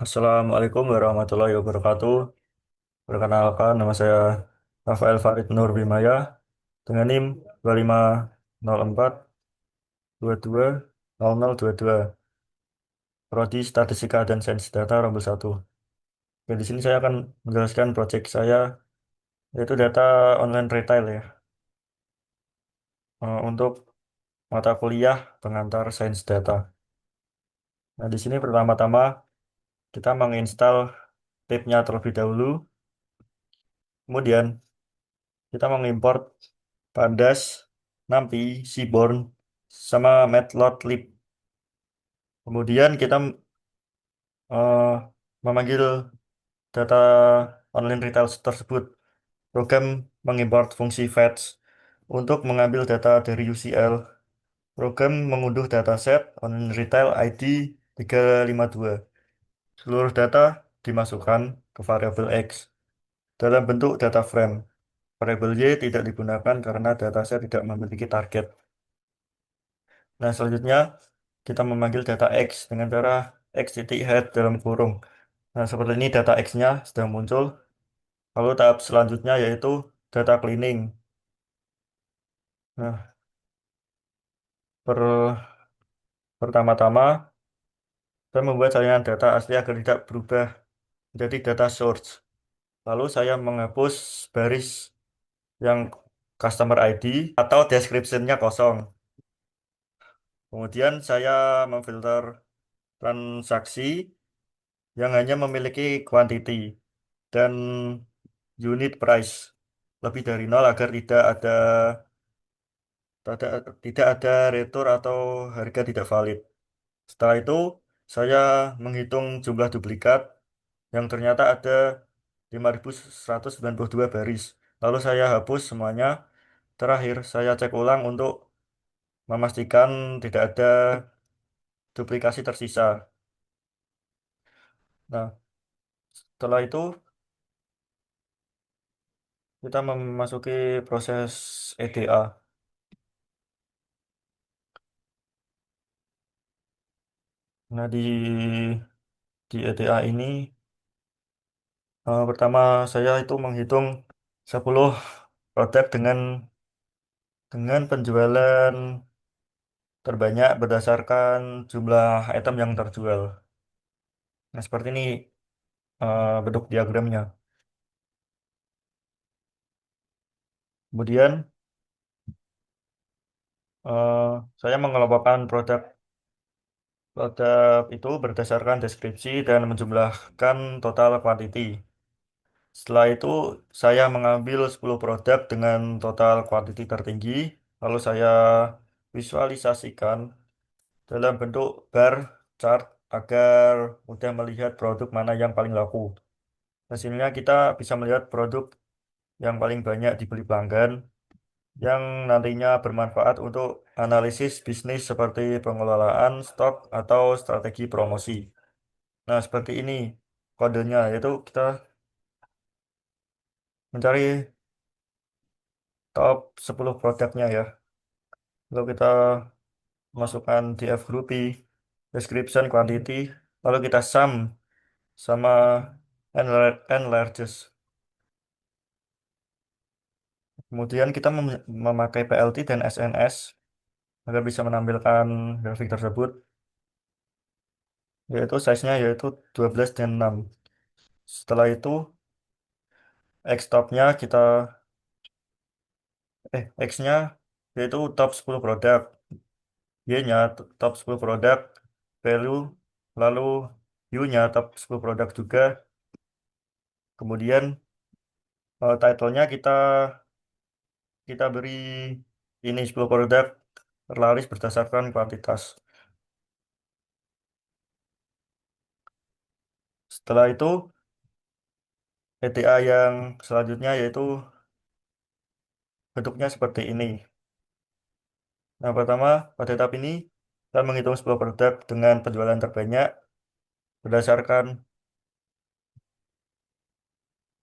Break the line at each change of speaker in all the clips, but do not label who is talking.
Assalamualaikum warahmatullahi wabarakatuh. Perkenalkan, nama saya Rafael Farid Nur Bimaya dengan NIM 2504 22 0022, Prodi Statistika dan Sains Data Rombel 1. Oke, di sini saya akan menjelaskan proyek saya, yaitu data online retail ya, untuk mata kuliah pengantar Sains Data. Nah, di sini pertama-tama kita menginstal tipnya terlebih dahulu, kemudian kita mengimport Pandas, NumPy, Seaborn, sama Matplotlib. Kemudian kita eh, memanggil data online retail tersebut. Program mengimport fungsi fetch untuk mengambil data dari UCL. Program mengunduh dataset online retail ID 352. Seluruh data dimasukkan ke variabel X dalam bentuk data frame. Variabel Y tidak digunakan karena dataset tidak memiliki target. Nah, selanjutnya kita memanggil data X dengan cara X titik head dalam kurung. Nah, seperti ini data X-nya sudah muncul. Lalu tahap selanjutnya yaitu data cleaning. Nah, pertama-tama saya membuat salinan data asli agar tidak berubah menjadi data source. Lalu saya menghapus baris yang customer ID atau description-nya kosong. Kemudian saya memfilter transaksi yang hanya memiliki quantity dan unit price lebih dari nol agar tidak ada retur atau harga tidak valid. Setelah itu, saya menghitung jumlah duplikat yang ternyata ada 5.192 baris. Lalu saya hapus semuanya. Terakhir, saya cek ulang untuk memastikan tidak ada duplikasi tersisa. Nah, setelah itu kita memasuki proses EDA. Nah, di EDA ini pertama saya itu menghitung 10 produk dengan penjualan terbanyak berdasarkan jumlah item yang terjual. Nah, seperti ini bentuk diagramnya. Kemudian eh, saya mengelompokkan produk produk itu berdasarkan deskripsi dan menjumlahkan total quantity. Setelah itu saya mengambil 10 produk dengan total quantity tertinggi, lalu saya visualisasikan dalam bentuk bar chart agar mudah melihat produk mana yang paling laku. Hasilnya kita bisa melihat produk yang paling banyak dibeli pelanggan, yang nantinya bermanfaat untuk analisis bisnis seperti pengelolaan stok atau strategi promosi. Nah, seperti ini kodenya, yaitu kita mencari top 10 produknya ya. Lalu kita masukkan DF groupie, description, quantity, lalu kita sum sama n largest. Kemudian kita memakai PLT dan SNS agar bisa menampilkan grafik tersebut, yaitu size-nya yaitu 12 dan 6. Setelah itu X-top-nya X-nya yaitu top 10 produk, Y-nya top 10 produk, value, lalu U-nya top 10 produk juga. Kemudian title-nya kita beri ini 10 produk terlaris berdasarkan kuantitas. Setelah itu ETA yang selanjutnya yaitu bentuknya seperti ini. Nah, pertama pada tahap ini kita menghitung 10 produk dengan penjualan terbanyak berdasarkan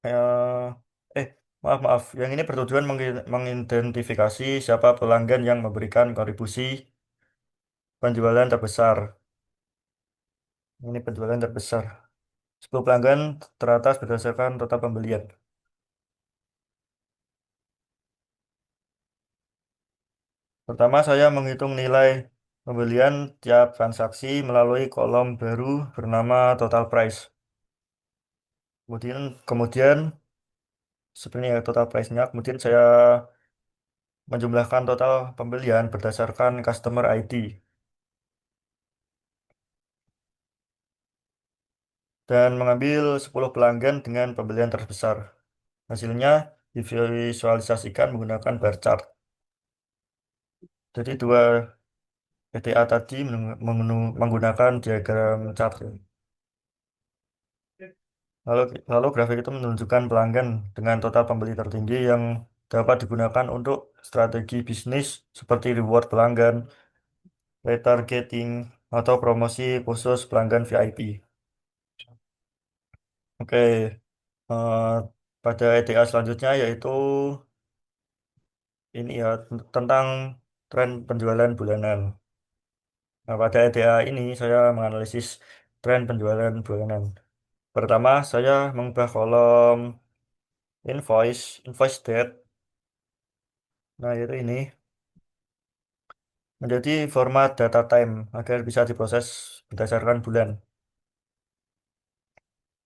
eh, eh maaf maaf yang ini bertujuan mengidentifikasi siapa pelanggan yang memberikan kontribusi penjualan terbesar. Ini penjualan terbesar. 10 pelanggan teratas berdasarkan total pembelian. Pertama, saya menghitung nilai pembelian tiap transaksi melalui kolom baru bernama total price. Kemudian sebenarnya total price-nya. Kemudian saya menjumlahkan total pembelian berdasarkan customer ID dan mengambil 10 pelanggan dengan pembelian terbesar. Hasilnya divisualisasikan menggunakan bar chart. Jadi dua PTA tadi menggunakan diagram chart. Lalu, lalu grafik itu menunjukkan pelanggan dengan total pembeli tertinggi yang dapat digunakan untuk strategi bisnis seperti reward pelanggan, retargeting, atau promosi khusus pelanggan VIP. Oke, eh, pada ETA selanjutnya yaitu ini ya tentang tren penjualan bulanan. Nah, pada ETA ini saya menganalisis tren penjualan bulanan. Pertama, saya mengubah kolom invoice date. Nah, itu ini menjadi format data time agar bisa diproses berdasarkan bulan.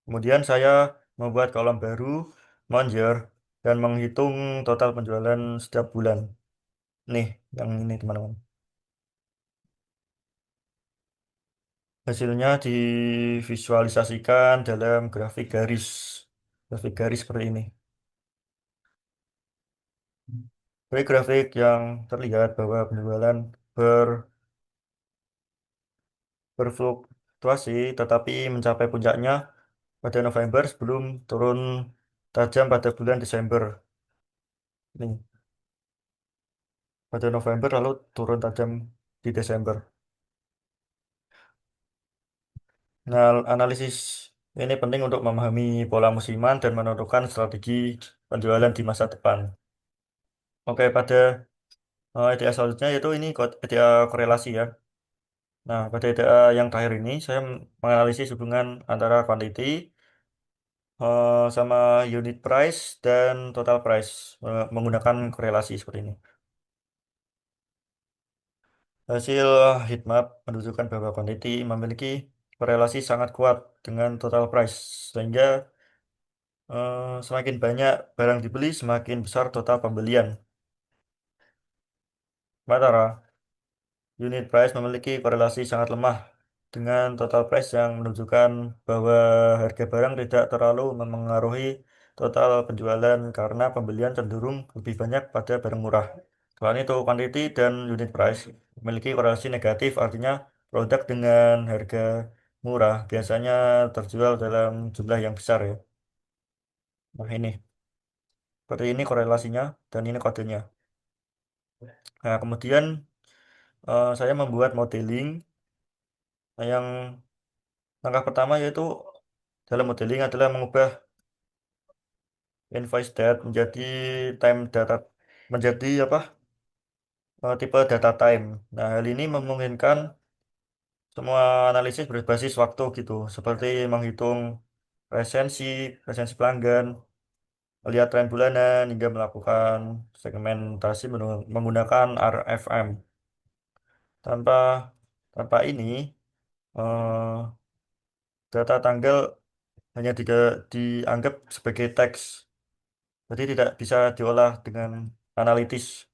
Kemudian saya membuat kolom baru, month year, dan menghitung total penjualan setiap bulan. Nih, yang ini teman-teman. Hasilnya divisualisasikan dalam grafik garis. Grafik garis seperti ini. Dari grafik yang terlihat bahwa penjualan ber, berfluktuasi tetapi mencapai puncaknya pada November sebelum turun tajam pada bulan Desember. Nih, pada November lalu turun tajam di Desember. Nah, analisis ini penting untuk memahami pola musiman dan menentukan strategi penjualan di masa depan. Oke, pada ETA selanjutnya yaitu ini ETA korelasi ya. Nah, pada ETA yang terakhir ini saya menganalisis hubungan antara quantity sama unit price dan total price menggunakan korelasi seperti ini. Hasil heat map menunjukkan bahwa quantity memiliki korelasi sangat kuat dengan total price, sehingga semakin banyak barang dibeli, semakin besar total pembelian. Sementara unit price memiliki korelasi sangat lemah dengan total price yang menunjukkan bahwa harga barang tidak terlalu memengaruhi total penjualan karena pembelian cenderung lebih banyak pada barang murah. Selain itu, quantity dan unit price memiliki korelasi negatif, artinya produk dengan harga murah biasanya terjual dalam jumlah yang besar ya. Nah ini, seperti ini korelasinya dan ini kodenya. Nah kemudian saya membuat modeling. Nah, yang langkah pertama yaitu dalam modeling adalah mengubah invoice date menjadi time data, menjadi apa? Tipe data time. Nah, hal ini memungkinkan semua analisis berbasis waktu gitu, seperti menghitung resensi, resensi pelanggan, melihat tren bulanan, hingga melakukan segmentasi menggunakan RFM. Tanpa tanpa ini, eh, data tanggal hanya dianggap sebagai teks, jadi tidak bisa diolah dengan analitis.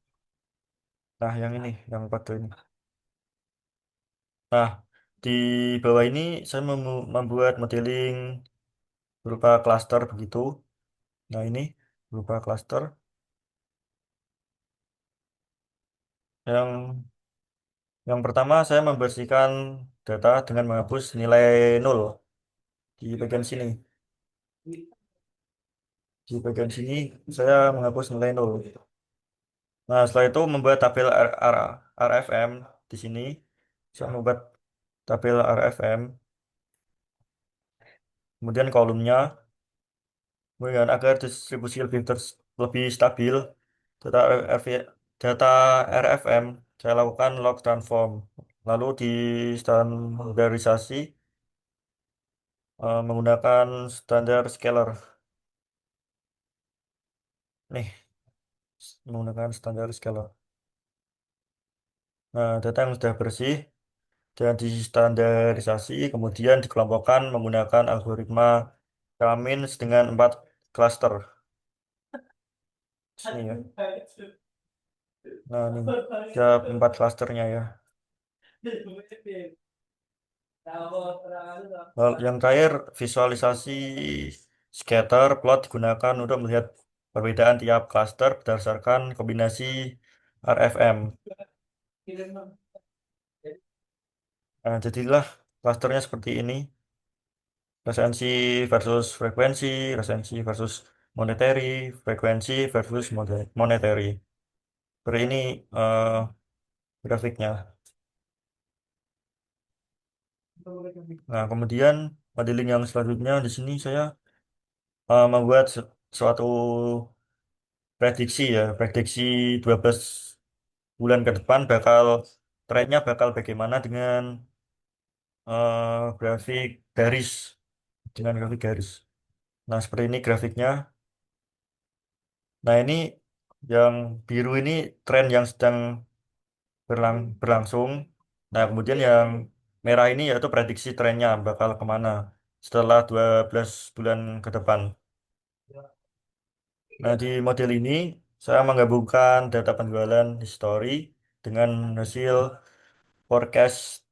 Nah, yang ini, yang kode ini. Nah, di bawah ini saya membuat modeling berupa klaster begitu. Nah, ini berupa klaster yang yang pertama saya membersihkan data dengan menghapus nilai nol di bagian sini. Di bagian sini saya menghapus nilai nol. Nah, setelah itu membuat tabel RFM di sini. Saya membuat tabel RFM, kemudian kolomnya, kemudian agar distribusi lebih stabil, data data RFM saya lakukan log transform, lalu di standarisasi menggunakan standar scalar. Nih, menggunakan standar scalar. Nah, data yang sudah bersih dan distandarisasi, kemudian dikelompokkan menggunakan algoritma K-means dengan 4 klaster. Sini ya. Nah, ini ada 4 klasternya ya. Lalu yang terakhir, visualisasi scatter plot digunakan untuk melihat perbedaan tiap klaster berdasarkan kombinasi RFM. Nah, jadilah klasternya seperti ini. Resensi versus frekuensi, resensi versus monetary, frekuensi versus monetary. Seperti ini eh, grafiknya. Nah, kemudian modeling yang selanjutnya di sini saya membuat suatu prediksi ya, prediksi 12 bulan ke depan trennya bakal bagaimana dengan grafik garis, dengan grafik garis. Nah, seperti ini grafiknya. Nah, ini yang biru ini tren yang sedang berlangsung. Nah, kemudian yang merah ini yaitu prediksi trennya bakal kemana setelah 12 bulan ke depan. Nah, di model ini saya menggabungkan data penjualan history dengan hasil forecast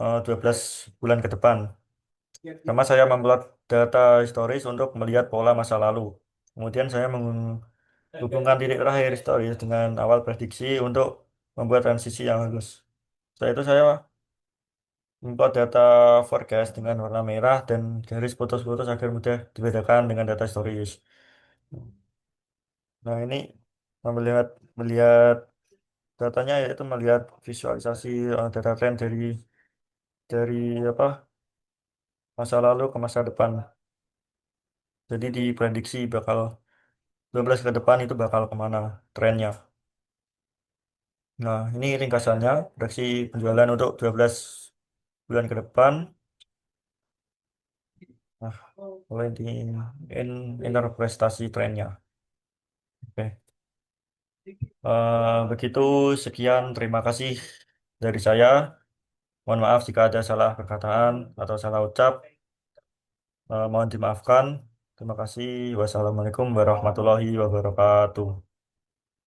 12 bulan ke depan. Pertama, saya membuat data historis untuk melihat pola masa lalu. Kemudian saya menghubungkan titik terakhir historis dengan awal prediksi untuk membuat transisi yang halus. Setelah itu saya membuat data forecast dengan warna merah dan garis putus-putus agar mudah dibedakan dengan data historis. Nah, ini melihat melihat datanya yaitu melihat visualisasi data trend dari apa masa lalu ke masa depan. Jadi diprediksi bakal 12 ke depan itu bakal kemana trennya. Nah, ini ringkasannya prediksi penjualan untuk 12 bulan ke depan. Nah, mulai di interpretasi trennya. Oke. Begitu sekian terima kasih dari saya. Mohon maaf jika ada salah perkataan atau salah ucap. Mohon dimaafkan. Terima kasih. Wassalamualaikum warahmatullahi wabarakatuh.